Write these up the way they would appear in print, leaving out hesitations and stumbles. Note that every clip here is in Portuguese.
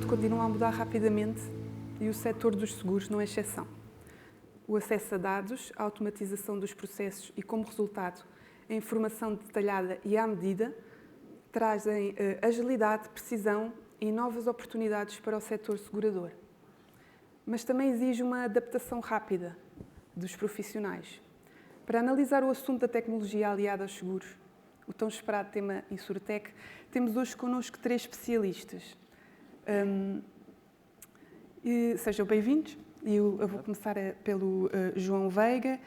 continuam a mudar rapidamente e o setor dos seguros não é exceção. O acesso a dados, a automatização dos processos e, como resultado, a informação detalhada e à medida trazem agilidade, precisão e novas oportunidades para o setor segurador. Mas também exige uma adaptação rápida dos profissionais. Para analisar o assunto da tecnologia aliada aos seguros, o tão esperado tema Insurtech, temos hoje connosco 3 especialistas. Sejam bem-vindos. Eu vou começar pelo João Veiga.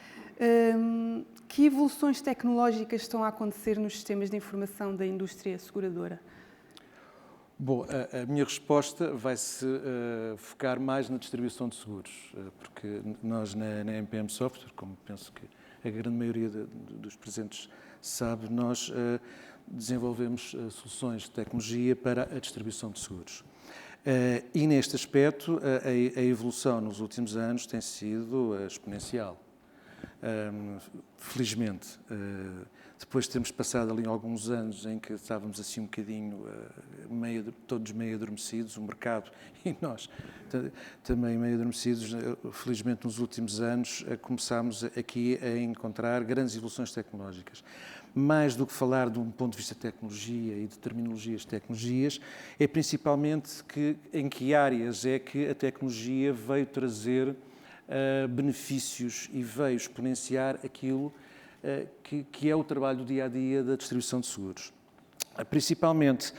Que evoluções tecnológicas estão a acontecer nos sistemas de informação da indústria seguradora? Bom, a minha resposta vai-se focar mais na distribuição de seguros, porque nós na MPM Software, como penso que a grande maioria dos presentes sabe, nós desenvolvemos soluções de tecnologia para a distribuição de seguros. E neste aspecto, a evolução nos últimos anos tem sido exponencial. Felizmente, depois de termos passado ali alguns anos em que estávamos assim um bocadinho todos meio adormecidos, o mercado e nós também meio adormecidos, felizmente nos últimos anos começámos aqui a encontrar grandes evoluções tecnológicas. Mais do que falar de um ponto de vista de tecnologia e de terminologias de tecnologias, é principalmente em que áreas é que a tecnologia veio trazer benefícios e veio exponenciar aquilo que é o trabalho do dia-a-dia da distribuição de seguros. Principalmente,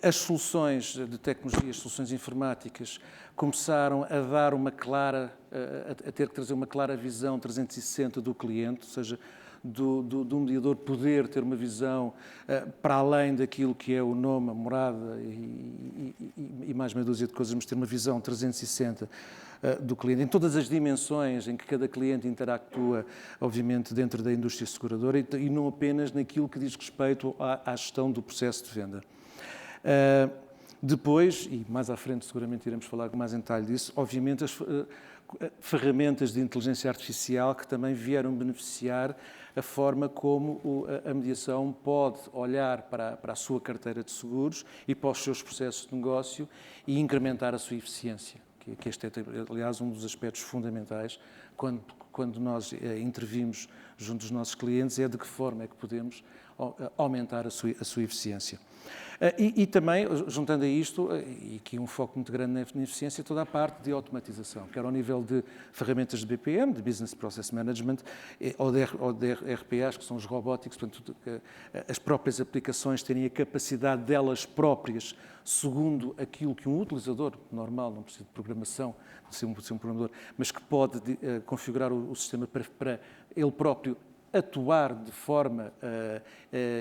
as soluções de tecnologia, as soluções informáticas, começaram a dar a ter que trazer uma clara visão 360 do cliente, ou seja, do mediador poder ter uma visão para além daquilo que é o nome, a morada e mais meia dúzia de coisas, mas ter uma visão 360 do cliente, em todas as dimensões em que cada cliente interactua, obviamente, dentro da indústria seguradora e não apenas naquilo que diz respeito à gestão do processo de venda. Depois, e mais à frente seguramente iremos falar com mais em detalhe disso, obviamente as ferramentas de inteligência artificial que também vieram beneficiar a forma como a mediação pode olhar para a sua carteira de seguros e para os seus processos de negócio e incrementar a sua eficiência, que este é, aliás, um dos aspectos fundamentais quando nós intervimos junto dos nossos clientes, é de que forma é que podemos aumentar a sua eficiência. E também, juntando a isto, e aqui um foco muito grande na eficiência, toda a parte de automatização, quer ao nível de ferramentas de BPM, de Business Process Management, ou de RPAs, que são os robóticos, portanto, as próprias aplicações terem a capacidade delas próprias, segundo aquilo que um utilizador normal, não precisa de programação, de ser um programador, mas que pode configurar o sistema para ele próprio atuar de forma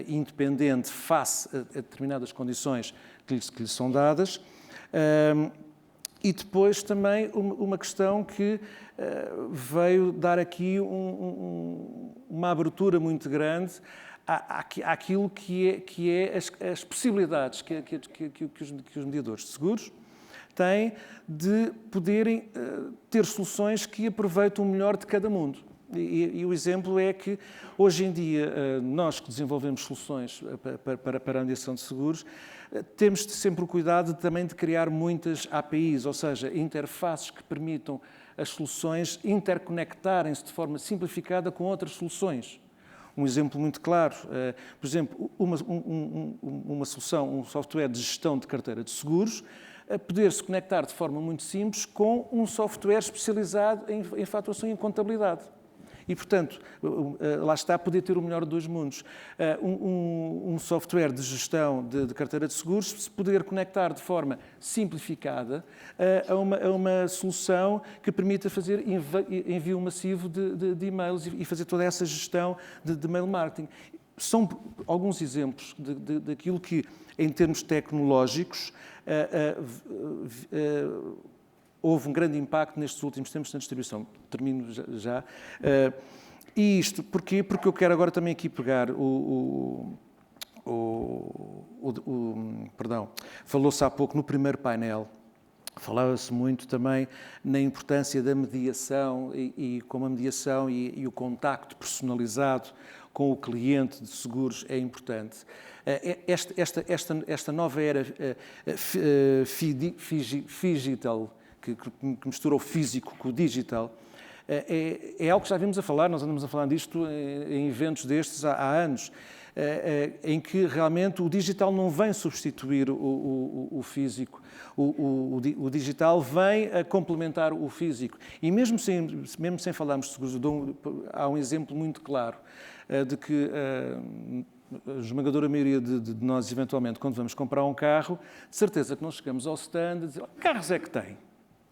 independente face a determinadas condições que lhe são dadas. E depois também uma questão que veio dar aqui uma abertura muito grande àquilo que é as possibilidades que os mediadores de seguros têm de poderem ter soluções que aproveitam o melhor de cada mundo. E o exemplo é que, hoje em dia, nós que desenvolvemos soluções para a mediação de seguros, temos sempre o cuidado também de criar muitas APIs, ou seja, interfaces que permitam as soluções interconectarem-se de forma simplificada com outras soluções. Um exemplo muito claro, por exemplo, uma solução, um software de gestão de carteira de seguros, a poder se conectar de forma muito simples com um software especializado em faturação e em contabilidade. E, portanto, lá está, poder ter o melhor dos dois mundos. Um software de gestão de carteira de seguros, se poder conectar de forma simplificada a uma solução que permita fazer envio massivo de e-mails e fazer toda essa gestão de mail marketing. São alguns exemplos daquilo que, em termos tecnológicos, houve um grande impacto nestes últimos tempos na distribuição. Termino já. E isto, porquê? Porque eu quero agora também aqui pegar perdão, falou-se há pouco no primeiro painel, falava-se muito também na importância da mediação e como a mediação e o contacto personalizado com o cliente de seguros é importante. Esta nova era digital, que mistura o físico com o digital, é algo que já vimos a falar, nós andamos a falar disto em eventos destes há anos, em que realmente o digital não vem substituir o físico, o digital vem a complementar o físico. E mesmo sem falarmos de seguros, há um exemplo muito claro de que a esmagadora maioria de nós, eventualmente, quando vamos comprar um carro, de certeza que não chegamos ao stand e dizemos: carros é que tem?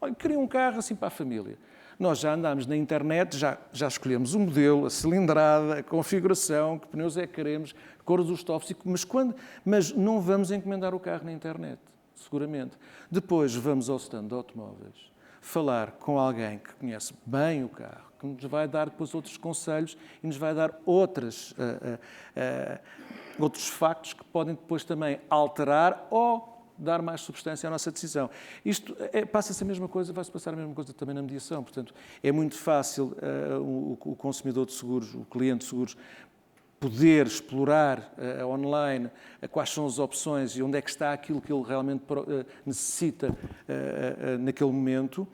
Olha, queria um carro assim para a família. Nós já andámos na internet, já escolhemos o modelo, a cilindrada, a configuração, que pneus é que queremos, cores dos tópicos, mas não vamos encomendar o carro na internet, seguramente. Depois vamos ao stand de automóveis, falar com alguém que conhece bem o carro, que nos vai dar depois outros conselhos e nos vai dar outros factos que podem depois também alterar ou dar mais substância à nossa decisão. Isto passa-se a mesma coisa, vai-se passar a mesma coisa também na mediação. Portanto, é muito fácil o consumidor de seguros, o cliente de seguros, poder explorar online quais são as opções e onde é que está aquilo que ele realmente necessita naquele momento,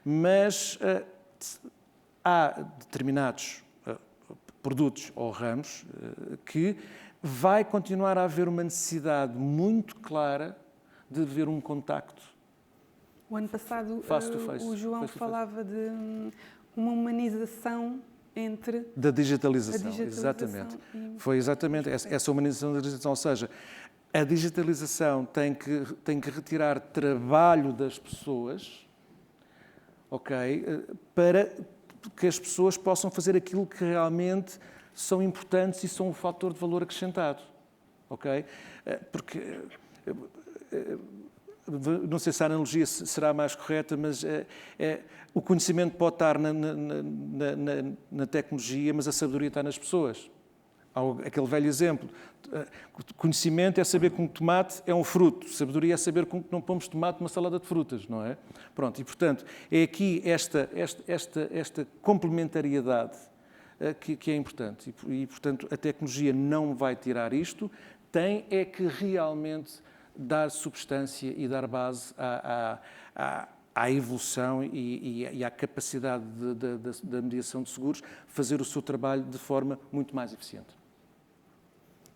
mas há determinados produtos ou ramos que vai continuar a haver uma necessidade muito clara de haver um contacto. O ano passado, face to face, o João falava de uma humanização entre... Da digitalização, exatamente. Foi exatamente essa humanização da digitalização, ou seja, a digitalização tem que retirar trabalho das pessoas, ok, para que as pessoas possam fazer aquilo que realmente são importantes e são um fator de valor acrescentado, ok? Porque... não sei se a analogia será mais correta, mas o conhecimento pode estar na tecnologia, mas a sabedoria está nas pessoas. Há aquele velho exemplo. Conhecimento é saber que um tomate é um fruto. Sabedoria é saber que não pomos tomate numa salada de frutas, não é? Pronto, e portanto, é aqui esta complementariedade que é importante. E portanto, a tecnologia não vai tirar isto, tem que realmente dar substância e dar base à evolução e à capacidade da mediação de seguros fazer o seu trabalho de forma muito mais eficiente.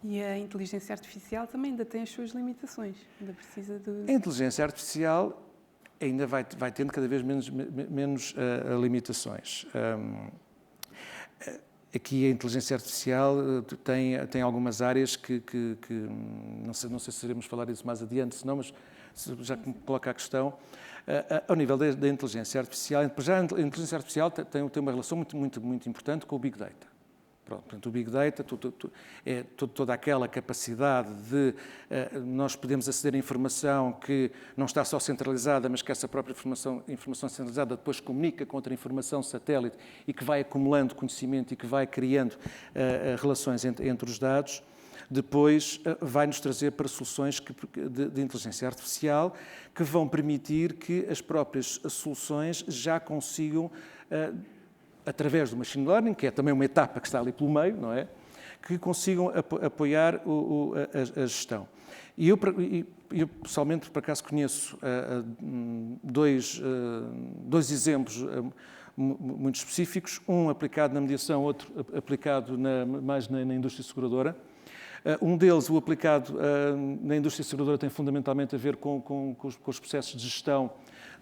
E a inteligência artificial também ainda tem as suas limitações, ainda precisa de... A inteligência artificial ainda vai tendo cada vez menos limitações. Aqui a inteligência artificial tem algumas áreas que não sei se iremos falar disso mais adiante, senão, mas já que me coloca a questão, ao nível da inteligência artificial, já a inteligência artificial tem uma relação muito importante com o Big Data. Pronto, portanto, o Big Data é toda aquela capacidade de nós podemos aceder a informação que não está só centralizada, mas que essa própria informação centralizada depois comunica com outra informação satélite e que vai acumulando conhecimento e que vai criando relações entre os dados. Depois vai nos trazer para soluções de inteligência artificial que vão permitir que as próprias soluções já consigam através do machine learning, que é também uma etapa que está ali pelo meio, não é? Que consigam apoiar a gestão. E eu pessoalmente, por acaso, conheço dois exemplos muito específicos, um aplicado na mediação, outro aplicado mais na indústria seguradora. Um deles, o aplicado na indústria seguradora, tem fundamentalmente a ver com os processos de gestão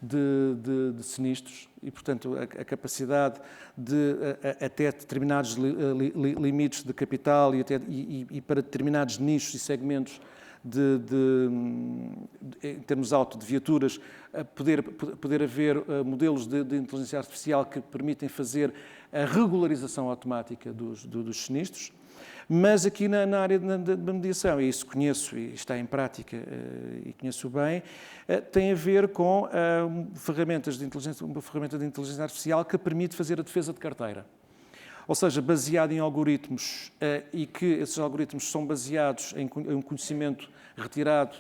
de sinistros e, portanto, a capacidade de, até determinados limites de capital e para determinados nichos e segmentos em termos alto de viaturas, poder haver modelos de inteligência artificial que permitem fazer a regularização automática dos sinistros. Mas aqui na área da mediação, e isso conheço e está em prática e conheço bem, tem a ver com uma ferramenta de inteligência artificial que permite fazer a defesa de carteira. Ou seja, baseado em algoritmos e que esses algoritmos são baseados em um conhecimento retirado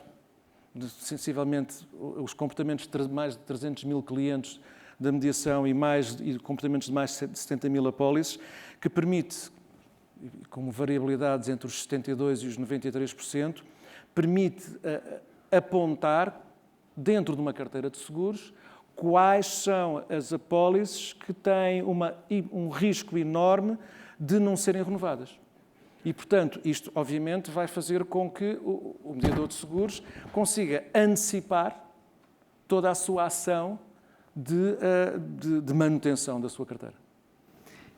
de sensivelmente os comportamentos de mais de 300 mil clientes da mediação e comportamentos de mais de 70 mil apólices, que permite com variabilidades entre os 72% e os 93%, permite apontar, dentro de uma carteira de seguros, quais são as apólices que têm um risco enorme de não serem renovadas. E, portanto, isto obviamente vai fazer com que o mediador de seguros consiga antecipar toda a sua ação de manutenção da sua carteira.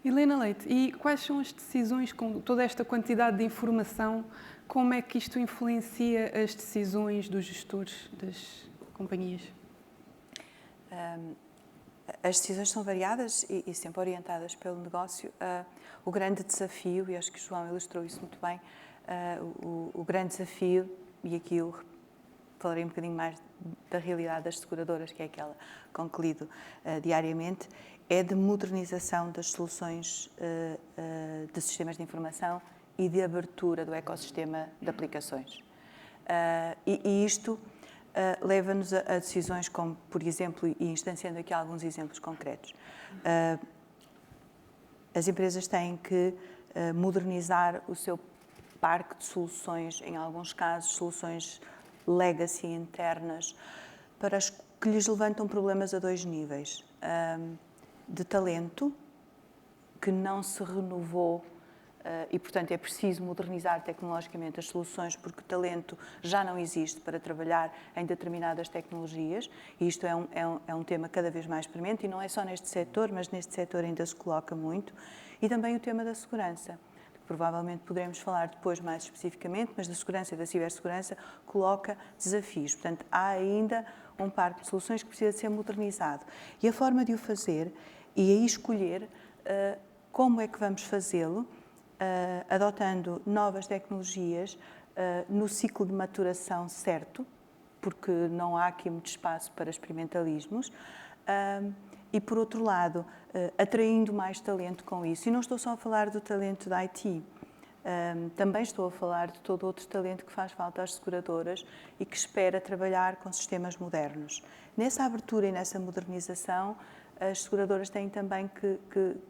Helena Leite, e quais são as decisões, com toda esta quantidade de informação, como é que isto influencia as decisões dos gestores das companhias? As decisões são variadas e sempre orientadas pelo negócio. O grande desafio, e acho que o João ilustrou isso muito bem, o grande desafio, e aqui eu falarei um bocadinho mais da realidade das seguradoras, que é aquela com que lido diariamente, é de modernização das soluções de sistemas de informação e de abertura do ecossistema de aplicações. E isto leva-nos a decisões como, por exemplo, e instanciando aqui alguns exemplos concretos, as empresas têm que modernizar o seu parque de soluções, em alguns casos, soluções legacy internas, para as que lhes levantam problemas a dois níveis. De talento, que não se renovou e, portanto, é preciso modernizar tecnologicamente as soluções porque o talento já não existe para trabalhar em determinadas tecnologias e isto é um tema cada vez mais premente e não é só neste setor, mas neste setor ainda se coloca muito. E também o tema da segurança, que provavelmente poderemos falar depois mais especificamente, mas da segurança e da cibersegurança coloca desafios. Portanto, há ainda um parque de soluções que precisa de ser modernizado. E a forma de o fazer e aí escolher como é que vamos fazê-lo, adotando novas tecnologias no ciclo de maturação certo, porque não há aqui muito espaço para experimentalismos, e, por outro lado, atraindo mais talento com isso. E não estou só a falar do talento da IT, também estou a falar de todo outro talento que faz falta às seguradoras e que espera trabalhar com sistemas modernos. Nessa abertura e nessa modernização, as seguradoras têm também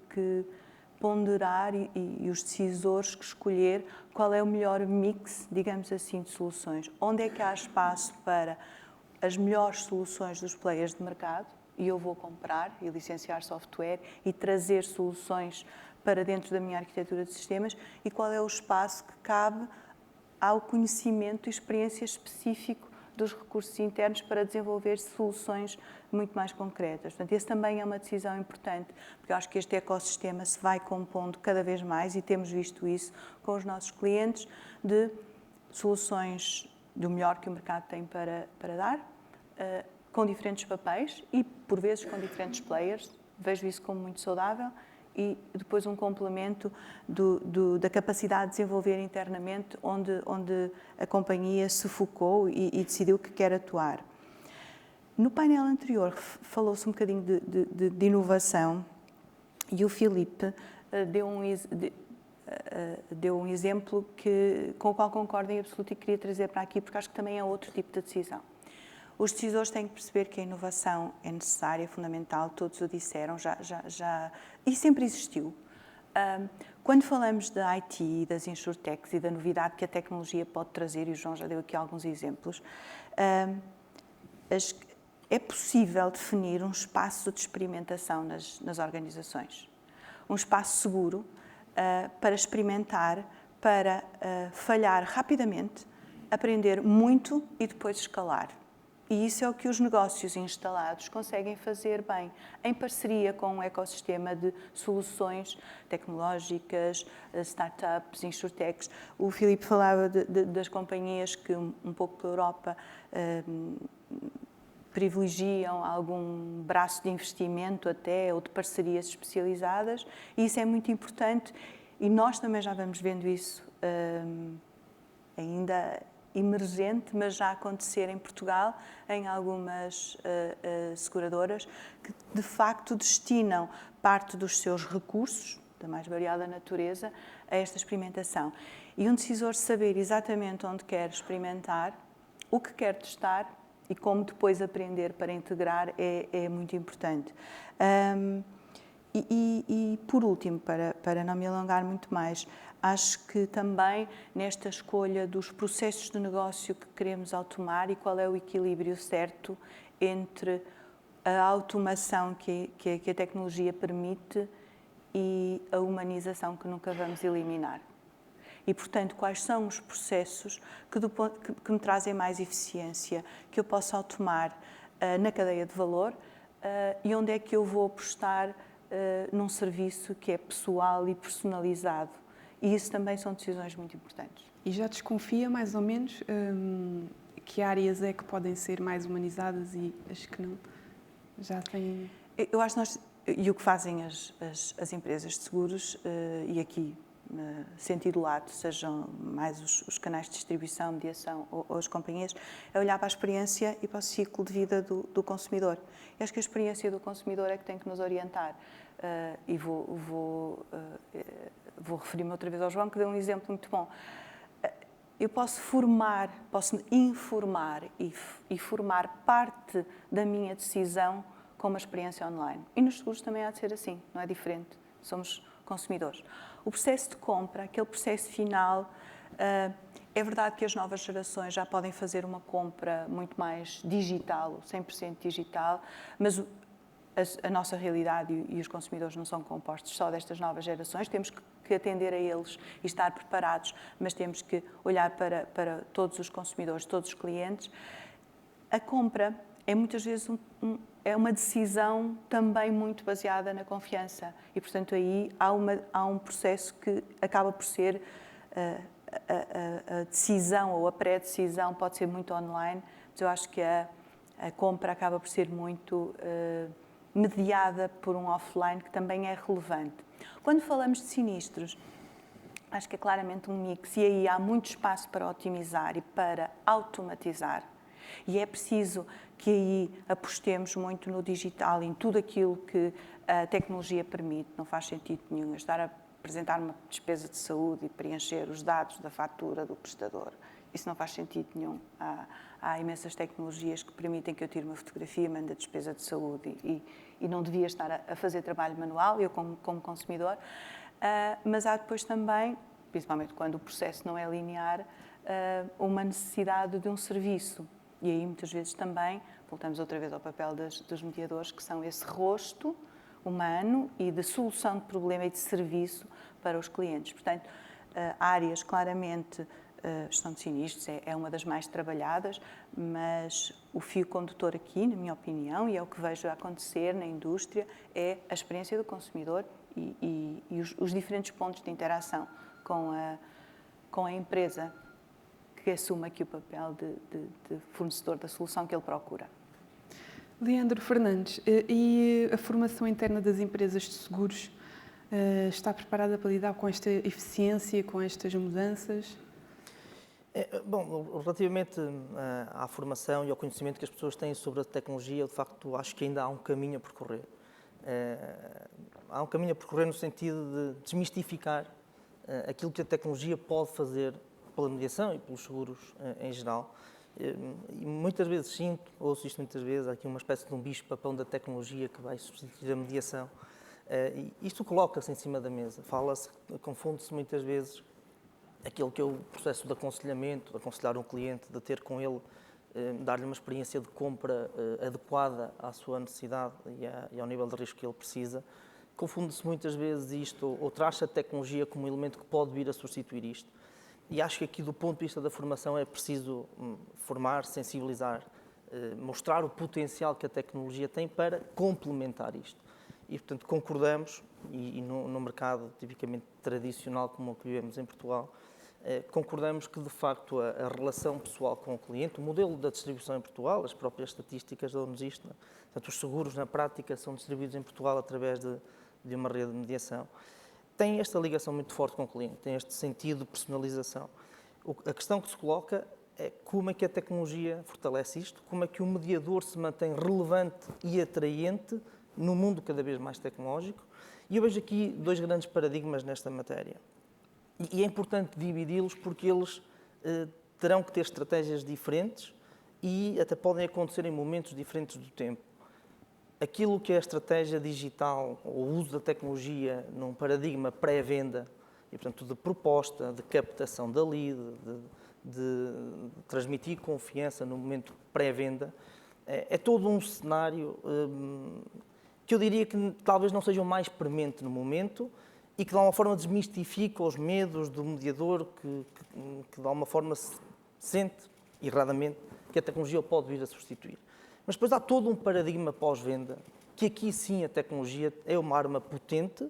que ponderar e os decisores que escolher qual é o melhor mix, digamos assim, de soluções. Onde é que há espaço para as melhores soluções dos players de mercado e eu vou comprar e licenciar software e trazer soluções para dentro da minha arquitetura de sistemas e qual é o espaço que cabe ao conhecimento e experiência específico dos recursos internos para desenvolver soluções muito mais concretas. Portanto, esse também é uma decisão importante, porque eu acho que este ecossistema se vai compondo cada vez mais e temos visto isso com os nossos clientes de soluções do melhor que o mercado tem para dar, com diferentes papéis e, por vezes, com diferentes players. Vejo isso como muito saudável. E depois um complemento da capacidade de desenvolver internamente onde a companhia se focou e decidiu que quer atuar. No painel anterior falou-se um bocadinho de inovação e o Filipe deu um exemplo com o qual concordo em absoluto e queria trazer para aqui porque acho que também é outro tipo de decisão. Os decisores têm que perceber que a inovação é necessária, é fundamental, todos o disseram, e sempre existiu. Quando falamos da IT, das insurtechs e da novidade que a tecnologia pode trazer, e o João já deu aqui alguns exemplos, é possível definir um espaço de experimentação nas organizações. Um espaço seguro para experimentar, para falhar rapidamente, aprender muito e depois escalar. E isso é o que os negócios instalados conseguem fazer bem, em parceria com um ecossistema de soluções tecnológicas, startups, insurtechs. O Filipe falava das companhias que, um pouco pela Europa, privilegiam algum braço de investimento até, ou de parcerias especializadas, e isso é muito importante, e nós também já vamos vendo isso ainda emergente, mas já a acontecer em Portugal, em algumas seguradoras, que de facto destinam parte dos seus recursos, da mais variada natureza, a esta experimentação. E um decisor saber exatamente onde quer experimentar, o que quer testar e como depois aprender para integrar é muito importante. E por último, para não me alongar muito mais, Acho que também nesta escolha dos processos de negócio que queremos automar e qual é o equilíbrio certo entre a automação que a tecnologia permite e a humanização que nunca vamos eliminar. E, portanto, quais são os processos que me trazem mais eficiência, que eu posso automar na cadeia de valor e onde é que eu vou apostar num serviço que é pessoal e personalizado. E isso também são decisões muito importantes. E já desconfia, mais ou menos, que áreas é que podem ser mais humanizadas e as que não? Já tem... Eu acho que nós, e o que fazem as empresas de seguros, e aqui, sentido lato, sejam mais os canais de distribuição, mediação ou as companhias, é olhar para a experiência e para o ciclo de vida do consumidor. Eu acho que a experiência do consumidor é que tem que nos orientar. E vou referir-me outra vez ao João, que deu um exemplo muito bom. Eu posso informar e formar parte da minha decisão com uma experiência online. E nos seguros também há de ser assim, não é diferente. Somos consumidores. O processo de compra, aquele processo final, é verdade que as novas gerações já podem fazer uma compra muito mais digital, 100% digital, mas a nossa realidade e os consumidores não são compostos só destas novas gerações, temos que atender a eles e estar preparados, mas temos que olhar para todos os consumidores, todos os clientes. A compra é muitas vezes é uma decisão também muito baseada na confiança e, portanto, aí há um processo que acaba por ser a decisão ou a pré-decisão pode ser muito online, mas eu acho que a compra acaba por ser muito mediada por um offline que também é relevante. Quando falamos de sinistros, acho que é claramente um mix e aí há muito espaço para otimizar e para automatizar. E é preciso que aí apostemos muito no digital, em tudo aquilo que a tecnologia permite. Não faz sentido nenhum estar a apresentar uma despesa de saúde e preencher os dados da fatura do prestador. Isso não faz sentido nenhum. Há imensas tecnologias que permitem que eu tire uma fotografia, mande a despesa de saúde e não devia estar a fazer trabalho manual, eu como consumidor. Mas há depois também, principalmente quando o processo não é linear, uma necessidade de um serviço. E aí, muitas vezes, também, voltamos outra vez ao papel dos mediadores, que são esse rosto humano e de solução de problema e de serviço para os clientes. Portanto, áreas, claramente, gestão de sinistros é uma das mais trabalhadas, mas o fio condutor aqui, na minha opinião, e é o que vejo acontecer na indústria, é a experiência do consumidor e os diferentes pontos de interação com a empresa que assuma aqui o papel de fornecedor da solução que ele procura. Leandro Fernandes, e a formação interna das empresas de seguros está preparada para lidar com esta eficiência, com estas mudanças? Bom, relativamente à formação e ao conhecimento que as pessoas têm sobre a tecnologia, de facto, acho que ainda há um caminho a percorrer. Há um caminho a percorrer no sentido de desmistificar aquilo que a tecnologia pode fazer pela mediação e pelos seguros em geral. E muitas vezes ouço isto muitas vezes, há aqui uma espécie de um bicho-papão da tecnologia que vai substituir a mediação. E isto coloca-se em cima da mesa, confunde-se muitas vezes aquilo que é o processo de aconselhamento, de aconselhar um cliente, de ter com ele, dar-lhe uma experiência de compra adequada à sua necessidade e ao nível de risco que ele precisa. Confunde-se muitas vezes isto, ou traz a tecnologia como um elemento que pode vir a substituir isto. E acho que aqui, do ponto de vista da formação, é preciso formar, sensibilizar, mostrar o potencial que a tecnologia tem para complementar isto. E, portanto, concordamos, e no mercado tipicamente tradicional como o que vivemos em Portugal, concordamos que, de facto, a relação pessoal com o cliente, o modelo da distribuição em Portugal, as próprias estatísticas dão-nos isto, né? Portanto, os seguros, na prática, são distribuídos em Portugal através de uma rede de mediação. Tem esta ligação muito forte com o cliente, tem este sentido de personalização. A questão que se coloca é como é que a tecnologia fortalece isto, como é que o mediador se mantém relevante e atraente no mundo cada vez mais tecnológico. E eu vejo aqui dois grandes paradigmas nesta matéria. E é importante dividi-los porque eles terão que ter estratégias diferentes e até podem acontecer em momentos diferentes do tempo. Aquilo que é a estratégia digital, ou o uso da tecnologia num paradigma pré-venda e, portanto, de proposta, de captação da lead, de transmitir confiança no momento pré-venda, é todo um cenário que eu diria que talvez não seja o mais premente no momento e que de alguma forma desmistifica os medos do mediador que de alguma forma se sente, erradamente, que a tecnologia o pode vir a substituir. Mas depois há todo um paradigma pós-venda que aqui sim a tecnologia é uma arma potente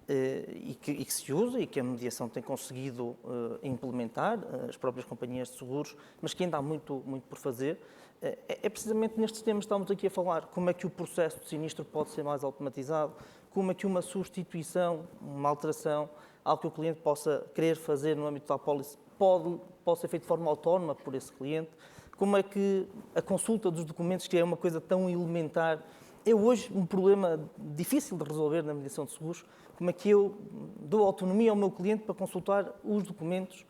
e que se usa e que a mediação tem conseguido implementar, as próprias companhias de seguros, mas que ainda há muito por fazer. É precisamente nestes temas que estamos aqui a falar. Como é que o processo de sinistro pode ser mais automatizado? Como é que uma substituição, uma alteração, algo que o cliente possa querer fazer no âmbito da apólice pode ser feito de forma autónoma por esse cliente? Como é que a consulta dos documentos, que é uma coisa tão elementar, é hoje um problema difícil de resolver na mediação de seguros, como é que eu dou autonomia ao meu cliente para consultar os documentos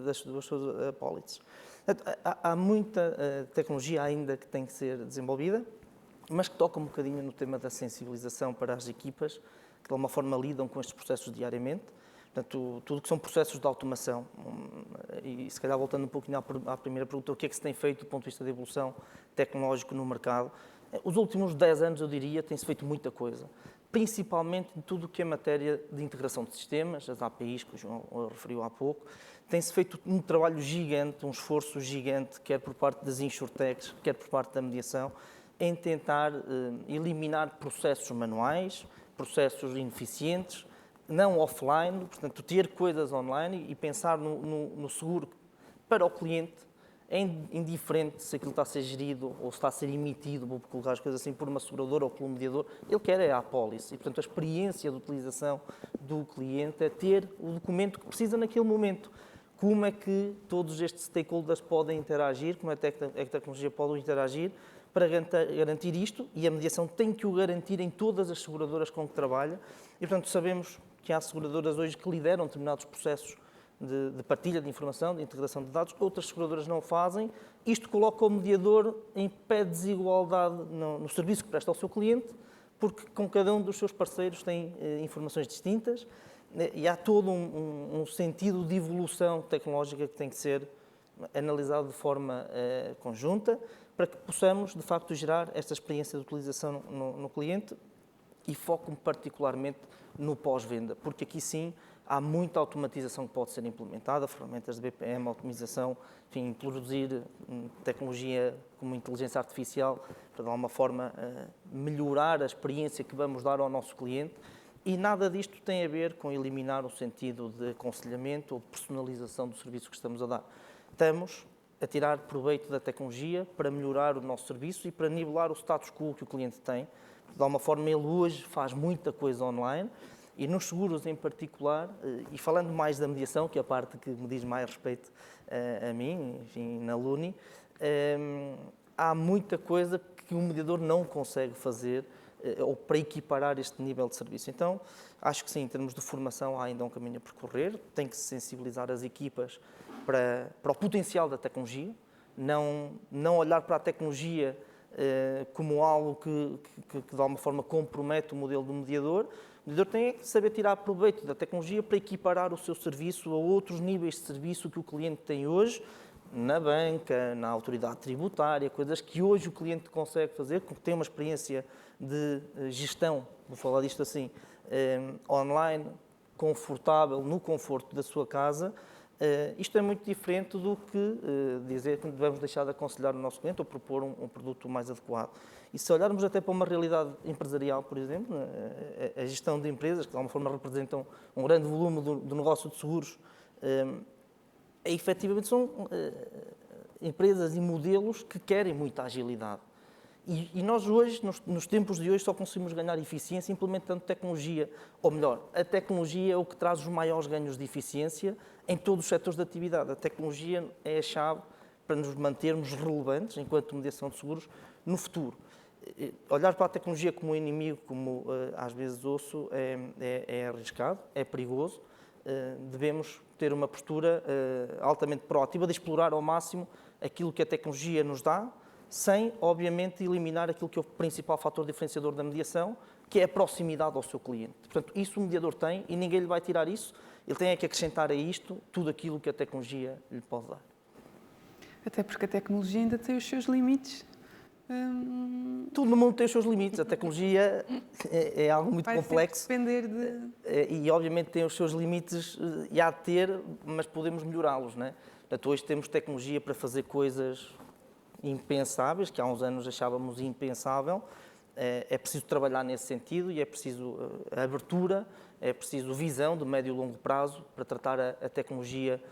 das suas apólices? Há muita tecnologia ainda que tem que ser desenvolvida, mas que toca um bocadinho no tema da sensibilização para as equipas, que de alguma forma lidam com estes processos diariamente. Portanto, tudo que são processos de automação, e se calhar voltando um pouquinho à primeira pergunta, o que é que se tem feito do ponto de vista da evolução tecnológica no mercado? Os últimos 10 anos, eu diria, tem-se feito muita coisa, principalmente em tudo o que é matéria de integração de sistemas, as APIs, que o João referiu há pouco. Tem-se feito um trabalho gigante, um esforço gigante, quer por parte das insurtechs, quer por parte da mediação, em tentar eliminar processos manuais, processos ineficientes, não offline, portanto, ter coisas online e pensar no seguro para o cliente. É indiferente se aquilo está a ser gerido ou se está a ser emitido, vou colocar as coisas assim, por uma seguradora ou por um mediador. Ele quer é a apólice. E, portanto, a experiência de utilização do cliente é ter o documento que precisa naquele momento. Como é que todos estes stakeholders podem interagir, como é que a tecnologia pode interagir para garantir isto, e a mediação tem que o garantir em todas as seguradoras com que trabalha. E, portanto, sabemos que há seguradoras hoje que lideram determinados processos de partilha de informação, de integração de dados, outras seguradoras não o fazem. Isto coloca o mediador em pé de desigualdade no serviço que presta ao seu cliente, porque com cada um dos seus parceiros tem informações distintas e há todo um sentido de evolução tecnológica que tem que ser analisado de forma conjunta para que possamos, de facto, gerar esta experiência de utilização no cliente e foco-me particularmente no pós-venda, porque aqui sim há muita automatização que pode ser implementada, ferramentas de BPM, otimização, enfim, introduzir tecnologia como inteligência artificial para, de alguma forma, melhorar a experiência que vamos dar ao nosso cliente. E nada disto tem a ver com eliminar o sentido de aconselhamento ou de personalização do serviço que estamos a dar. Estamos a tirar proveito da tecnologia para melhorar o nosso serviço e para nivelar o status quo que o cliente tem. De alguma forma, ele hoje faz muita coisa online e nos seguros em particular, e falando mais da mediação, que é a parte que me diz mais respeito a mim, enfim, na Luni, há muita coisa que o mediador não consegue fazer ou para equiparar este nível de serviço. Então, acho que sim, em termos de formação há ainda um caminho a percorrer, tem que se sensibilizar as equipas para o potencial da tecnologia, não olhar para a tecnologia como algo que de alguma forma compromete o modelo do mediador. O mediador tem que saber tirar proveito da tecnologia para equiparar o seu serviço a outros níveis de serviço que o cliente tem hoje, na banca, na autoridade tributária, coisas que hoje o cliente consegue fazer, porque tem uma experiência de gestão, vou falar disto assim, online, confortável, no conforto da sua casa. Isto é muito diferente do que dizer que devemos deixar de aconselhar o nosso cliente ou propor um produto mais adequado. E se olharmos até para uma realidade empresarial, por exemplo, a gestão de empresas, que de alguma forma representam um grande volume do negócio de seguros, efetivamente são empresas e modelos que querem muita agilidade. E nós hoje, nos tempos de hoje, só conseguimos ganhar eficiência implementando tecnologia. Ou melhor, a tecnologia é o que traz os maiores ganhos de eficiência em todos os setores de atividade. A tecnologia é a chave para nos mantermos relevantes enquanto mediação de seguros no futuro. Olhar para a tecnologia como um inimigo, como às vezes ouço, é arriscado, é perigoso. Devemos ter uma postura altamente proativa de explorar ao máximo aquilo que a tecnologia nos dá, sem, obviamente, eliminar aquilo que é o principal fator diferenciador da mediação, que é a proximidade ao seu cliente. Portanto, isso o mediador tem e ninguém lhe vai tirar isso. Ele tem é que acrescentar a isto tudo aquilo que a tecnologia lhe pode dar. Até porque a tecnologia ainda tem os seus limites. Tudo no mundo tem os seus limites. A tecnologia é algo muito Vai complexo. depender de... E, obviamente, tem os seus limites e há de ter, mas podemos melhorá-los, não é? Portanto, hoje temos tecnologia para fazer coisas impensáveis, que há uns anos achávamos impensável. É preciso trabalhar nesse sentido e é preciso abertura, é preciso visão de médio e longo prazo para tratar a tecnologia,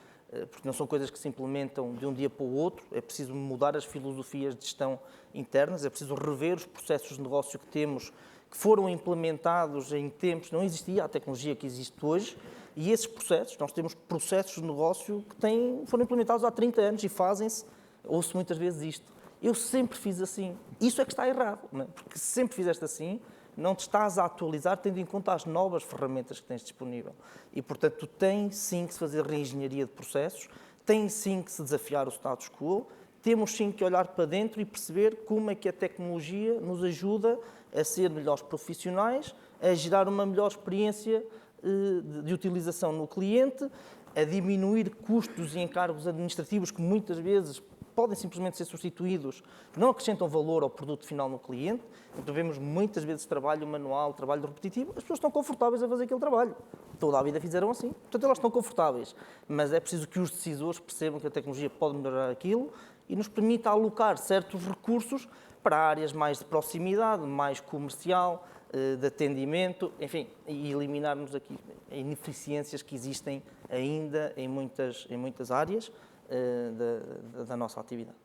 porque não são coisas que se implementam de um dia para o outro, é preciso mudar as filosofias de gestão internas, é preciso rever os processos de negócio que temos, que foram implementados em tempos, não existia a tecnologia que existe hoje, e esses processos, nós temos processos de negócio que foram implementados há 30 anos e fazem-se, ouço muitas vezes isto, eu sempre fiz assim. Isso é que está errado, não é? Porque se sempre fizeste assim, não te estás a atualizar tendo em conta as novas ferramentas que tens disponível. E, portanto, tem sim que se fazer reengenharia de processos, tem sim que se desafiar o status quo, temos sim que olhar para dentro e perceber como é que a tecnologia nos ajuda a ser melhores profissionais, a gerar uma melhor experiência de utilização no cliente, a diminuir custos e encargos administrativos que muitas vezes podem simplesmente ser substituídos, que não acrescentam valor ao produto final no cliente. Então, vemos muitas vezes trabalho manual, trabalho repetitivo, as pessoas estão confortáveis a fazer aquele trabalho. Toda a vida fizeram assim, portanto elas estão confortáveis. Mas é preciso que os decisores percebam que a tecnologia pode melhorar aquilo e nos permita alocar certos recursos para áreas mais de proximidade, mais comercial, de atendimento, enfim, e eliminarmos aqui ineficiências que existem ainda em muitas áreas da nossa atividade.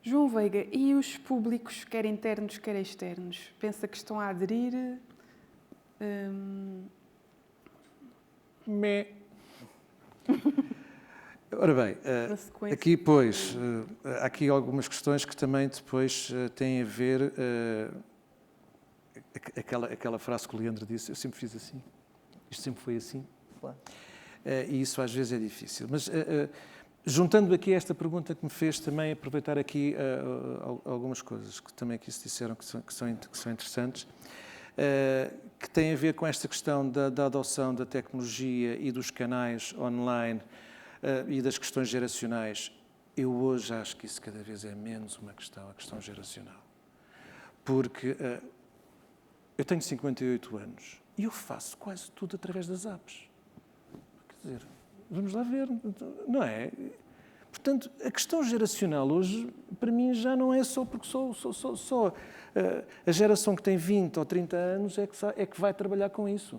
João Veiga, e os públicos, quer internos, quer externos, pensa que estão a aderir? Ora bem, aqui, pois, há aqui algumas questões que também depois têm a ver... Aquela frase que o Leandro disse, eu sempre fiz assim, isto sempre foi assim. Claro. E isso às vezes é difícil. Mas juntando aqui esta pergunta que me fez, também aproveitar aqui algumas coisas que também aqui se disseram que são interessantes, que têm a ver com esta questão da adoção da tecnologia e dos canais online e das questões geracionais. Eu hoje acho que isso cada vez é menos uma questão, a questão geracional. Porque eu tenho 58 anos e eu faço quase tudo através das apps. Quer dizer, vamos lá ver, não é? Portanto, a questão geracional hoje, para mim, já não é só porque só a geração que tem 20 ou 30 anos é que vai trabalhar com isso.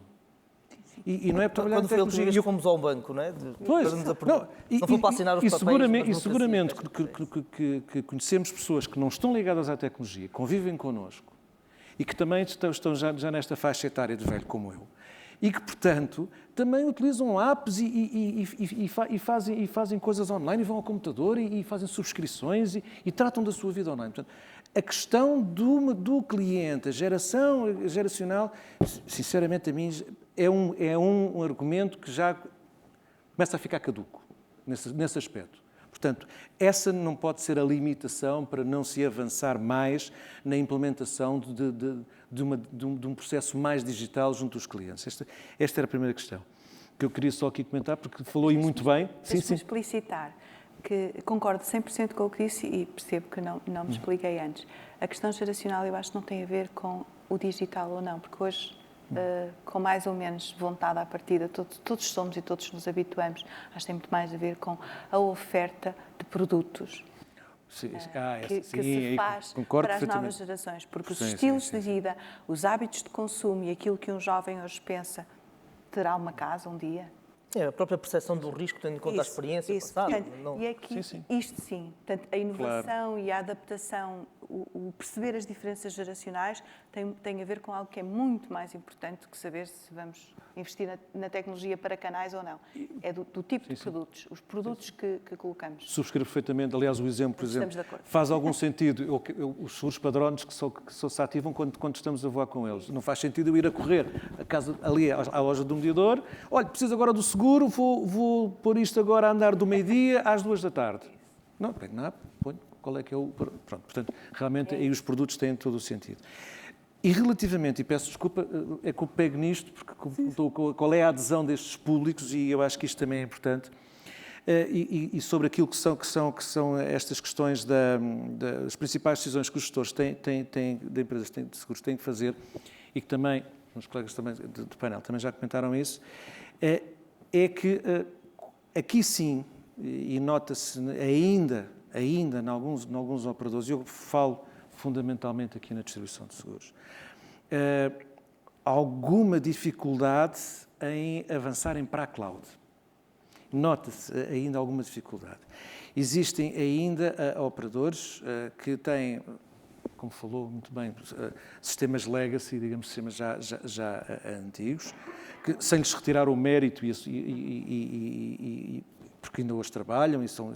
E não é para trabalhar quando foi ele que fomos ao banco, não é? Pois, não foi para assinar os papéis. E seguramente que conhecemos pessoas que não estão ligadas à tecnologia, convivem connosco, e que também estão já nesta faixa etária de velho como eu, e que, portanto, também utilizam apps e fazem coisas online, e vão ao computador e fazem subscrições e tratam da sua vida online. Portanto, a questão do cliente, a geração geracional, sinceramente, a mim, é um argumento que já começa a ficar caduco, nesse aspecto. Portanto, essa não pode ser a limitação para não se avançar mais na implementação de um processo mais digital junto dos clientes. Esta era a primeira questão que eu queria só aqui comentar, porque falou muito bem. Deixe-me explicitar que concordo 100% com o que disse e percebo que não me expliquei antes. A questão geracional eu acho que não tem a ver com o digital ou não, porque hoje, com mais ou menos vontade à partida, todos somos e todos nos habituamos, acho que tem muito mais a ver com a oferta de produtos. Que se faz para as novas gerações, porque os estilos de vida, os hábitos de consumo e aquilo que um jovem hoje pensa, terá uma casa um dia? É, a própria percepção do risco, tendo em conta a experiência passada. Portanto, e aqui, isto sim, portanto, a inovação e a adaptação, o perceber as diferenças geracionais tem a ver com algo que é muito mais importante do que saber se vamos investir na tecnologia para canais ou não. É do tipo de produtos, os produtos que colocamos. Subscrevo perfeitamente. Aliás, o exemplo, por exemplo, faz algum sentido. Os seguros padrões que só se ativam quando estamos a voar com eles. Não faz sentido eu ir a correr ali à loja do mediador. Olha, preciso agora do seguro, vou pôr isto agora a andar do meio-dia às 2 da tarde. Não, pego na app, ponho. qual é que é o... Pronto, portanto, realmente aí os produtos têm todo o sentido. E relativamente, e peço desculpa, é que eu pego nisto, porque qual é a adesão destes públicos, e eu acho que isto também é importante, e sobre aquilo que são estas questões das principais decisões que os gestores de empresas de seguros têm que fazer, e que também, os colegas também do painel também já comentaram isso, é que aqui sim, e nota-se ainda em alguns operadores, eu falo fundamentalmente aqui na distribuição de seguros, alguma dificuldade em avançarem para a cloud. Nota-se ainda alguma dificuldade. Existem ainda operadores que têm, como falou muito bem, sistemas legacy, digamos, sistemas já antigos, que, sem lhes retirar o mérito porque ainda hoje trabalham e são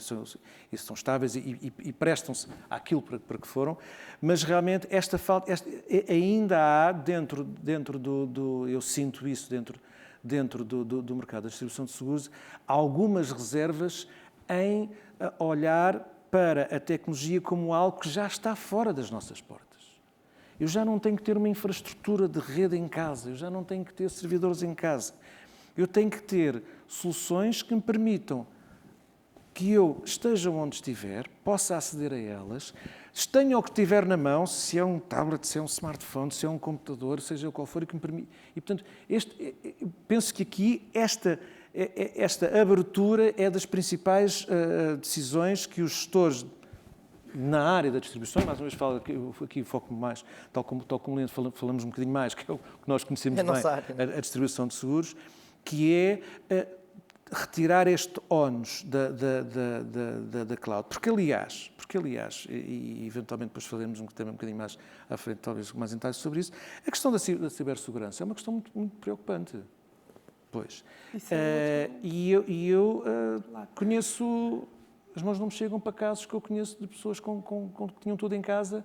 estáveis e prestam-se àquilo para que foram, mas realmente esta falta, ainda há dentro eu sinto isso dentro do mercado da distribuição de seguros, algumas reservas em olhar para a tecnologia como algo que já está fora das nossas portas. Eu já não tenho que ter uma infraestrutura de rede em casa, eu já não tenho que ter servidores em casa. Eu tenho que ter soluções que me permitam que eu esteja onde estiver, possa aceder a elas, tenha o que tiver na mão, se é um tablet, se é um smartphone, se é um computador, seja qual for, e que me permite. E, portanto, penso que aqui esta abertura é das principais decisões que os gestores na área da distribuição, mais uma vez falo aqui foco mais, tal como o Leandro falamos um bocadinho mais, que é o que nós conhecemos bem, a distribuição de seguros, que é retirar este ónus da cloud. Porque aliás, e eventualmente depois falaremos também um bocadinho mais à frente, talvez mais em detalhes sobre isso, a questão da cibersegurança é uma questão muito preocupante. Pois. E eu conheço, as mãos não me chegam para casos que eu conheço de pessoas que tinham tudo em casa,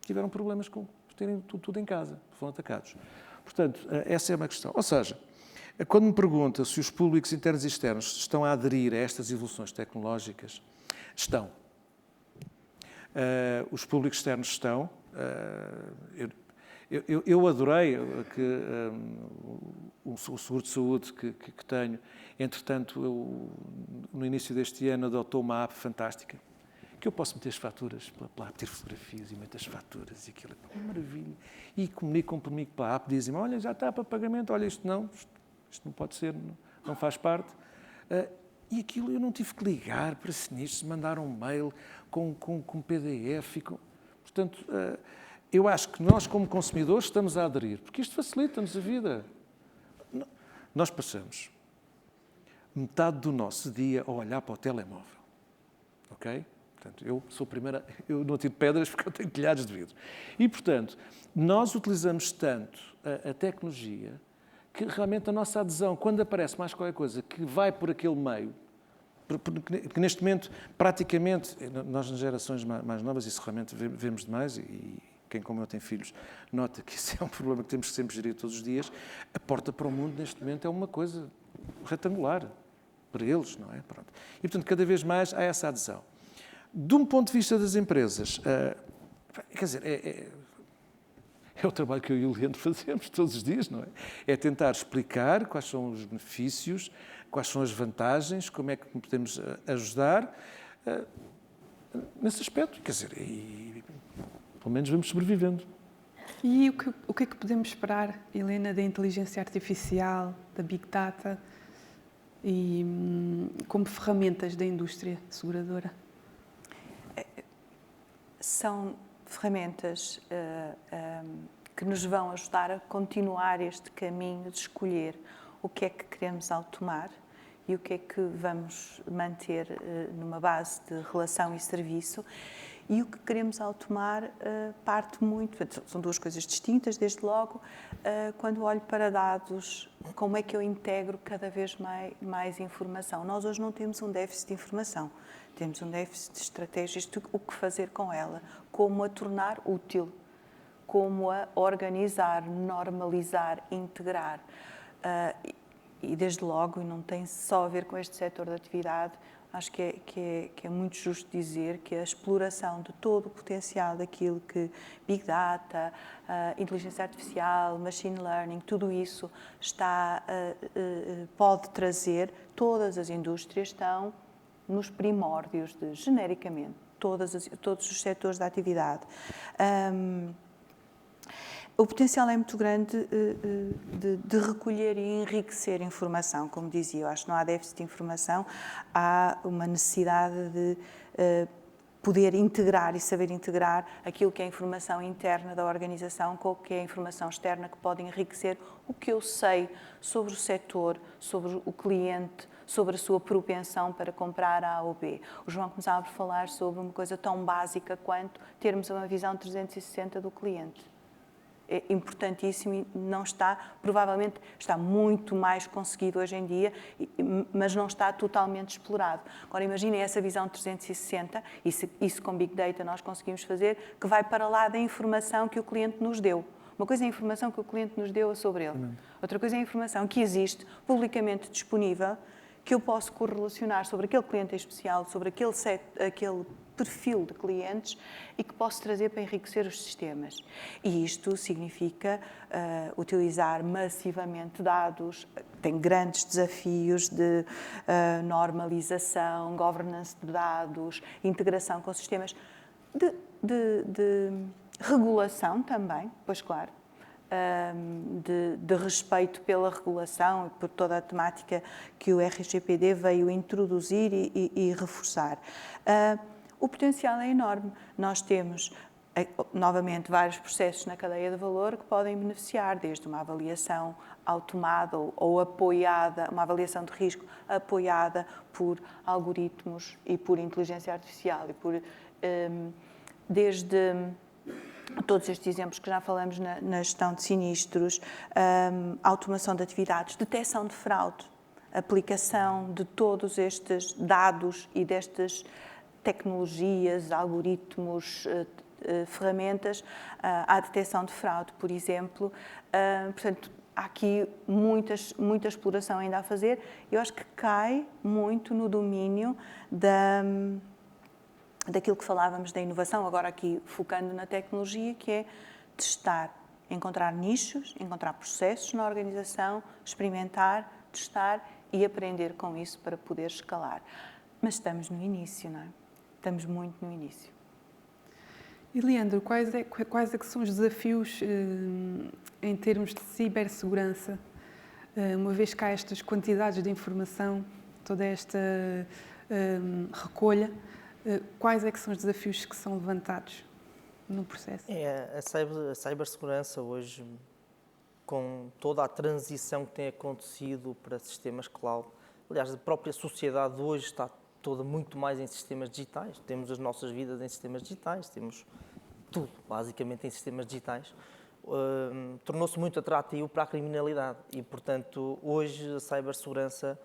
tiveram problemas com terem tudo em casa, foram atacados. Portanto, essa é uma questão. Ou seja, quando me pergunta se os públicos internos e externos estão a aderir a estas evoluções tecnológicas, estão. Os públicos externos estão. Eu adorei que o seguro de saúde que tenho, entretanto, no início deste ano adotou uma app fantástica, que eu posso meter as faturas, meter fotografias e meter as faturas e aquilo é uma maravilha. E comunicam comigo pela app, dizem-me, olha, já está para pagamento, olha, isto não pode ser, não faz parte. E aquilo eu não tive que ligar para sinistros, mandar um mail com PDF. Portanto, eu acho que nós, como consumidores, estamos a aderir, porque isto facilita-nos a vida. Nós passamos metade do nosso dia a olhar para o telemóvel, ok? Portanto, eu sou a primeira, eu não tiro pedras porque eu tenho telhados de vidro. E, portanto, nós utilizamos tanto a tecnologia que realmente a nossa adesão, quando aparece mais qualquer coisa que vai por aquele meio, que neste momento, praticamente, nós nas gerações mais novas, isso realmente vemos demais, e quem como eu tem filhos nota que isso é um problema que temos que sempre gerir todos os dias, a porta para o mundo neste momento é uma coisa retangular para eles, não é? Pronto. E, portanto, cada vez mais há essa adesão. De um ponto de vista das empresas, quer dizer, é o trabalho que eu e o Leandro fazemos todos os dias, não é? É tentar explicar quais são os benefícios, quais são as vantagens, como é que podemos ajudar nesse aspecto. Quer dizer, pelo menos vamos sobrevivendo. E o que é que podemos esperar, Helena, da inteligência artificial, da Big Data e como ferramentas da indústria seguradora? São ferramentas que nos vão ajudar a continuar este caminho de escolher o que é que queremos automar e o que é que vamos manter numa base de relação e serviço. E o que queremos automar parte muito, são duas coisas distintas, desde logo, quando olho para dados, como é que eu integro cada vez mais informação. Nós hoje não temos um déficit de informação, temos um déficit de estratégias de o que fazer com ela, como a tornar útil, como a organizar, normalizar, integrar. E desde logo, e não tem só a ver com este setor de atividade, Acho que é muito justo dizer que a exploração de todo o potencial daquilo que Big Data, inteligência artificial, machine learning, tudo isso pode trazer, todas as indústrias estão nos primórdios genericamente, todos os setores da atividade. O potencial é muito grande de recolher e enriquecer informação, como dizia. Eu acho que não há déficit de informação, há uma necessidade de poder integrar e saber integrar aquilo que é a informação interna da organização com o que é a informação externa que pode enriquecer o que eu sei sobre o setor, sobre o cliente, sobre a sua propensão para comprar A ou B. O João começava por falar sobre uma coisa tão básica quanto termos uma visão 360 do cliente. É importantíssimo e não está, provavelmente está muito mais conseguido hoje em dia, mas não está totalmente explorado. Agora imaginem essa visão 360, isso com Big Data nós conseguimos fazer, que vai para lá da informação que o cliente nos deu. Uma coisa é a informação que o cliente nos deu sobre ele. Outra coisa é a informação que existe, publicamente disponível, que eu posso correlacionar sobre aquele cliente em especial, sobre aquele perfil de clientes e que posso trazer para enriquecer os sistemas. E isto significa utilizar massivamente dados, tem grandes desafios de normalização, governance de dados, integração com sistemas, de regulação também, pois claro, de respeito pela regulação e por toda a temática que o RGPD veio introduzir e reforçar. O potencial é enorme. Nós temos, novamente, vários processos na cadeia de valor que podem beneficiar, desde uma avaliação automada ou apoiada, uma avaliação de risco apoiada por algoritmos e por inteligência artificial, e desde todos estes exemplos que já falamos na gestão de sinistros, automação de atividades, detecção de fraude, aplicação de todos estes dados e destas tecnologias, algoritmos, ferramentas à detecção de fraude, por exemplo. Portanto, há aqui muita exploração ainda a fazer. Eu acho que cai muito no domínio daquilo que falávamos da inovação, agora aqui focando na tecnologia, que é testar, encontrar nichos, encontrar processos na organização, experimentar, testar e aprender com isso para poder escalar. Mas estamos no início, não é? Estamos muito no início. E, Leandro, quais é que são os desafios em termos de cibersegurança, uma vez que há estas quantidades de informação, toda esta recolha, quais é que são os desafios que são levantados no processo? A cibersegurança hoje, com toda a transição que tem acontecido para sistemas cloud, aliás, a própria sociedade hoje está toda muito mais em sistemas digitais, temos as nossas vidas em sistemas digitais, temos tudo, basicamente, em sistemas digitais, tornou-se muito atrativo para a criminalidade e, portanto, hoje a cibersegurança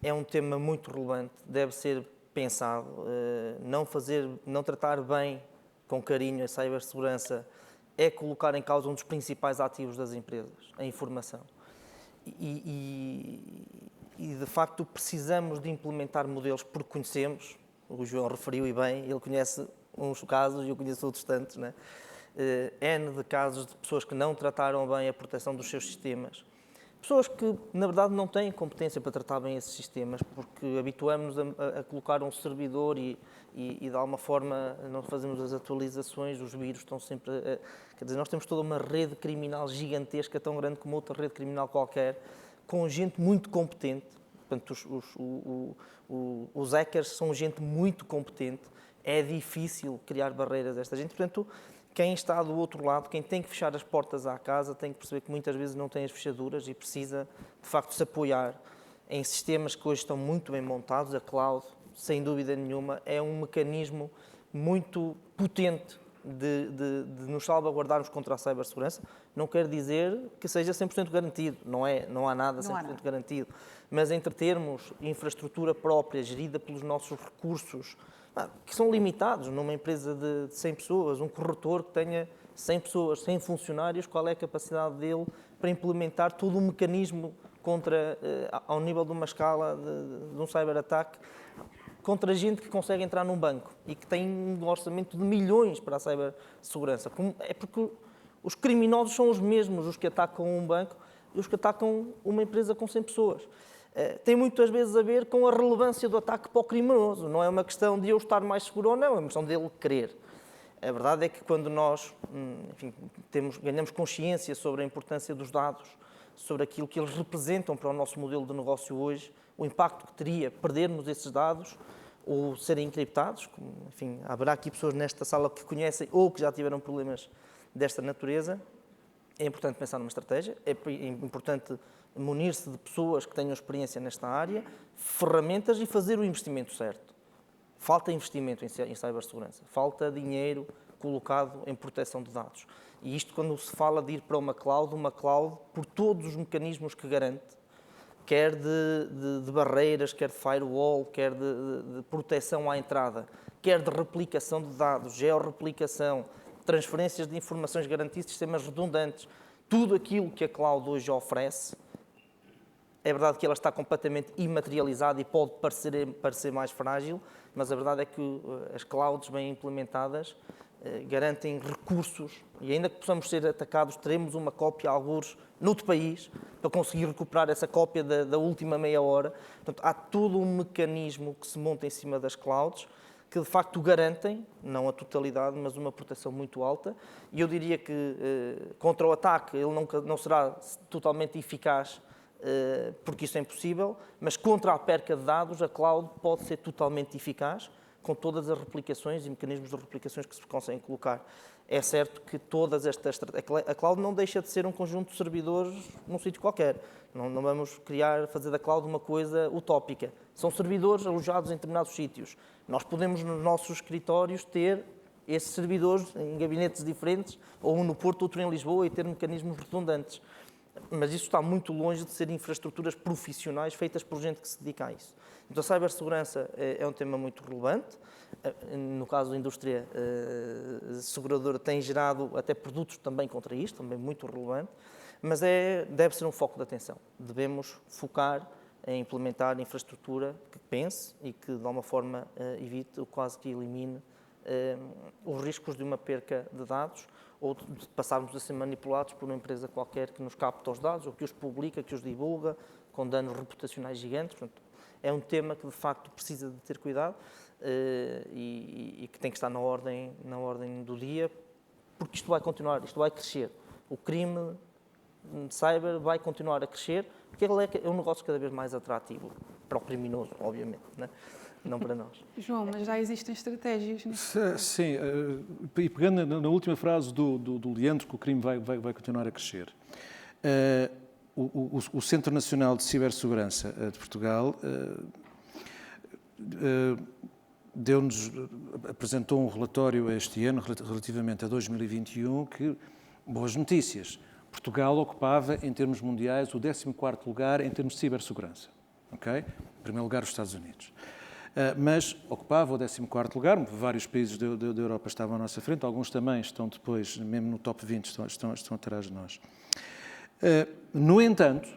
é um tema muito relevante, deve ser pensado, não tratar bem, com carinho, a cibersegurança é colocar em causa um dos principais ativos das empresas, a informação. E, de facto, precisamos de implementar modelos porque conhecemos, o João referiu e bem, ele conhece uns casos e eu conheço outros tantos, né? N de casos de pessoas que não trataram bem a proteção dos seus sistemas. Pessoas que, na verdade, não têm competência para tratar bem esses sistemas, porque habituamos-nos a colocar um servidor e, de alguma forma, não fazemos as atualizações, os vírus estão sempre... Quer dizer, nós temos toda uma rede criminal gigantesca, tão grande como outra rede criminal qualquer, com gente muito competente. Portanto, os hackers são gente muito competente. É difícil criar barreiras a esta gente. Portanto, quem está do outro lado, quem tem que fechar as portas à casa, tem que perceber que muitas vezes não tem as fechaduras e precisa, de facto, se apoiar em sistemas que hoje estão muito bem montados. A cloud, sem dúvida nenhuma, é um mecanismo muito potente de nos salvaguardarmos contra a cibersegurança. Não quer dizer que seja 100% garantido, não há nada 100% garantido, mas entre termos infraestrutura própria, gerida pelos nossos recursos, que são limitados numa empresa de 100 pessoas, um corretor que tenha 100 pessoas, 100 funcionários, qual é a capacidade dele para implementar todo um mecanismo contra, ao nível de uma escala de um cyberataque? contra gente que consegue entrar num banco e que tem um orçamento de milhões para a cibersegurança. É porque os criminosos são os mesmos, os que atacam um banco e os que atacam uma empresa com 100 pessoas. Tem muitas vezes a ver com a relevância do ataque para o criminoso. Não é uma questão de eu estar mais seguro ou não, é uma questão dele querer. A verdade é que quando nós ganhamos consciência sobre a importância dos dados, sobre aquilo que eles representam para o nosso modelo de negócio hoje, o impacto que teria perdermos esses dados ou serem encriptados, enfim, haverá aqui pessoas nesta sala que conhecem ou que já tiveram problemas desta natureza, é importante pensar numa estratégia, é importante munir-se de pessoas que tenham experiência nesta área, ferramentas e fazer o investimento certo. Falta investimento em cibersegurança, falta dinheiro colocado em proteção de dados. E isto quando se fala de ir para uma cloud por todos os mecanismos que garante, quer de barreiras, quer de firewall, quer de proteção à entrada, quer de replicação de dados, georreplicação, transferências de informações garantidas, sistemas redundantes, tudo aquilo que a cloud hoje oferece. É verdade que ela está completamente imaterializada e pode parecer mais frágil, mas a verdade é que as clouds bem implementadas garantem recursos e ainda que possamos ser atacados, teremos uma cópia, algures, noutro país, para conseguir recuperar essa cópia da última meia hora. Portanto, há todo um mecanismo que se monta em cima das clouds que, de facto, garantem, não a totalidade, mas uma proteção muito alta. E eu diria que, contra o ataque, ele não será totalmente eficaz, porque isso é impossível, mas contra a perca de dados, a cloud pode ser totalmente eficaz, com todas as replicações e mecanismos de replicações que se conseguem colocar. É certo que todas estas... A cloud não deixa de ser um conjunto de servidores num sítio qualquer. Não vamos fazer da cloud uma coisa utópica. São servidores alojados em determinados sítios. Nós podemos, nos nossos escritórios, ter esses servidores em gabinetes diferentes, ou um no Porto, outro em Lisboa, e ter mecanismos redundantes. Mas isso está muito longe de ser infraestruturas profissionais feitas por gente que se dedica a isso. Então, a cibersegurança é um tema muito relevante. No caso da indústria seguradora, tem gerado até produtos também contra isto, também muito relevante, mas deve ser um foco de atenção. Devemos focar em implementar infraestrutura que pense e que, de alguma forma, evite ou quase que elimine os riscos de uma perca de dados ou de passarmos a ser manipulados por uma empresa qualquer que nos capta os dados ou que os publica, que os divulga, com danos reputacionais gigantes. Portanto, é um tema que, de facto, precisa de ter cuidado e que tem que estar na ordem do dia, porque isto vai continuar, isto vai crescer. O crime cyber vai continuar a crescer, porque ele é um negócio cada vez mais atrativo para o criminoso, obviamente, né? Não para nós. João, mas já existem estratégias nisso? Sim, e pegando na última frase do Leandro, que o crime vai continuar a crescer. O Centro Nacional de Cibersegurança de Portugal apresentou um relatório este ano, relativamente a 2021, que, boas notícias, Portugal ocupava, em termos mundiais, o 14º lugar em termos de cibersegurança. Okay? Em primeiro lugar, os Estados Unidos. Mas ocupava o 14º lugar, vários países da Europa estavam à nossa frente, alguns também estão depois, mesmo no top 20, estão atrás de nós. No entanto,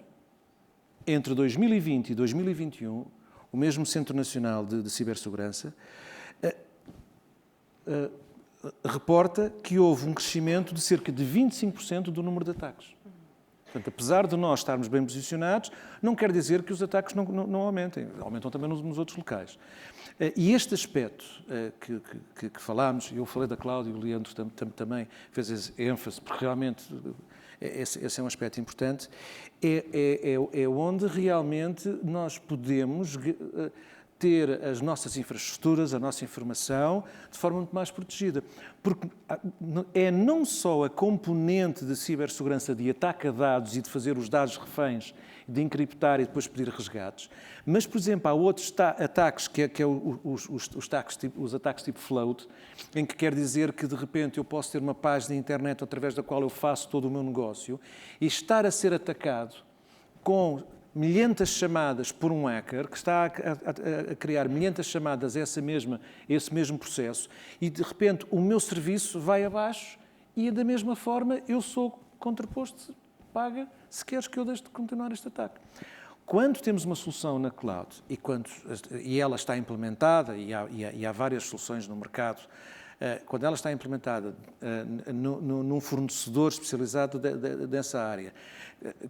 entre 2020 e 2021, o mesmo Centro Nacional de Cibersegurança reporta que houve um crescimento de cerca de 25% do número de ataques. Portanto, apesar de nós estarmos bem posicionados, não quer dizer que os ataques não aumentem. Aumentam também nos outros locais. E este aspecto que falámos, eu falei da Cláudia e o Leandro também fez ênfase, porque realmente esse é um aspecto importante, é onde realmente nós podemos ter as nossas infraestruturas, a nossa informação, de forma muito mais protegida. Porque é não só a componente de cibersegurança de ataque a dados e de fazer os dados reféns, de encriptar e depois pedir resgates, mas, por exemplo, há outros ataques, que é os ataques tipo float, em que quer dizer que, de repente, eu posso ter uma página de internet através da qual eu faço todo o meu negócio e estar a ser atacado com milhentas chamadas por um hacker que está a criar milhentas chamadas a esse mesmo processo e, de repente, o meu serviço vai abaixo e, da mesma forma, eu sou contraposto, paga, se queres que eu deixe de continuar este ataque. Quando temos uma solução na cloud e ela está implementada, e há várias soluções no mercado, quando ela está implementada num fornecedor especializado dessa área,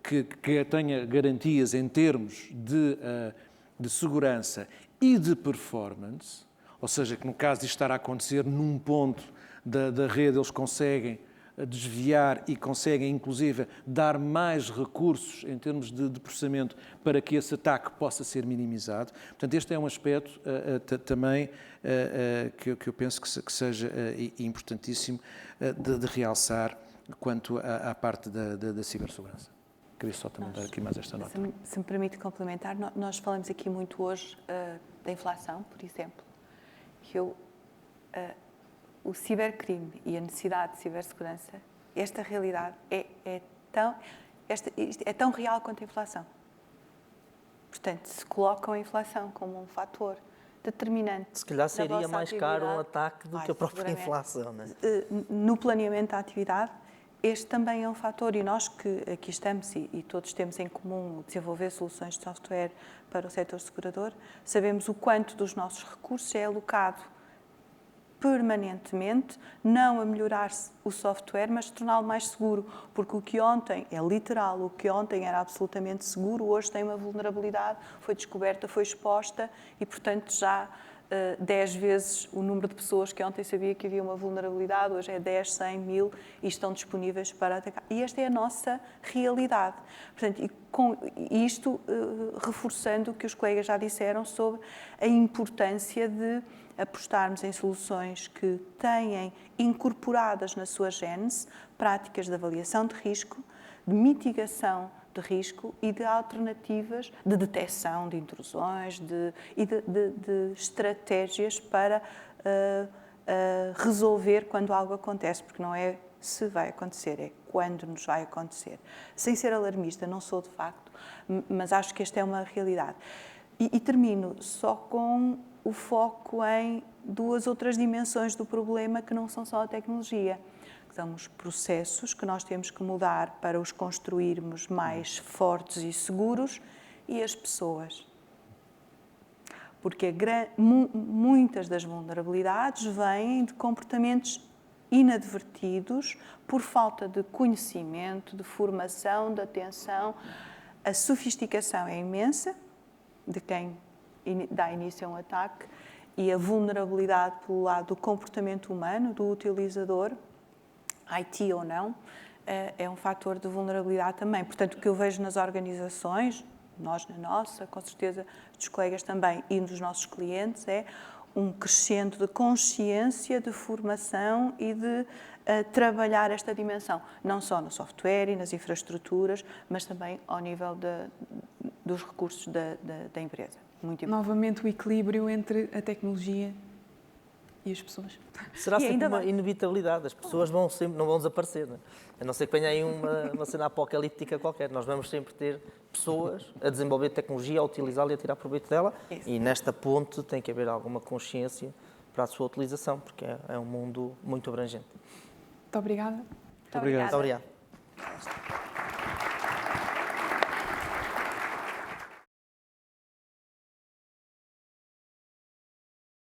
que tenha garantias em termos de segurança e de performance, ou seja, que no caso de estar a acontecer num ponto da rede, eles conseguem desviar e conseguem, inclusive, dar mais recursos em termos de processamento para que esse ataque possa ser minimizado. Portanto, este é um aspecto também que eu penso que seja importantíssimo de realçar quanto à parte da cibersegurança. Queria só também dar aqui mais esta nota. Se me permite complementar, nós falamos aqui muito hoje da inflação, por exemplo, que o cibercrime e a necessidade de cibersegurança, esta realidade é tão real quanto a inflação. Portanto, se colocam a inflação como um fator determinante. Se calhar seria mais caro um ataque do que a própria inflação, não é? No planeamento da atividade, este também é um fator, e nós que aqui estamos e todos temos em comum desenvolver soluções de software para o setor segurador, sabemos o quanto dos nossos recursos é alocado permanentemente, não a melhorar o software, mas torná-lo mais seguro, porque o que ontem é literal, o que ontem era absolutamente seguro, hoje tem uma vulnerabilidade, foi descoberta, foi exposta e, portanto, já 10 vezes o número de pessoas que ontem sabia que havia uma vulnerabilidade, hoje é 10, 100, 1000 e estão disponíveis para atacar. E esta é a nossa realidade. Portanto, e com isto reforçando o que os colegas já disseram sobre a importância de apostarmos em soluções que têm incorporadas na sua gênese práticas de avaliação de risco, de mitigação de risco e de alternativas de detecção de intrusões e de estratégias para resolver quando algo acontece, porque não é se vai acontecer, é quando nos vai acontecer. Sem ser alarmista, não sou de facto, mas acho que esta é uma realidade. E termino só com o foco em duas outras dimensões do problema que não são só a tecnologia. São os processos que nós temos que mudar para os construirmos mais fortes e seguros e as pessoas. Porque muitas das vulnerabilidades vêm de comportamentos inadvertidos por falta de conhecimento, de formação, de atenção. A sofisticação é imensa de quem dá início a um ataque e a vulnerabilidade pelo lado do comportamento humano, do utilizador, IT ou não, é um fator de vulnerabilidade também. Portanto, o que eu vejo nas organizações, nós na nossa, com certeza dos colegas também e dos nossos clientes, é um crescendo de consciência, de formação e de trabalhar esta dimensão, não só no software e nas infraestruturas, mas também ao nível dos recursos da empresa. Muito importante. Novamente o equilíbrio entre a tecnologia e as pessoas. Será sempre uma inevitabilidade, as pessoas não vão desaparecer, não é? A não ser que venha aí uma cena apocalíptica qualquer. Nós vamos sempre ter pessoas a desenvolver tecnologia, a utilizá-la e a tirar proveito dela. Isso. E nesta ponte tem que haver alguma consciência para a sua utilização, porque é um mundo muito abrangente. Muito obrigada. Muito obrigada. Muito obrigado.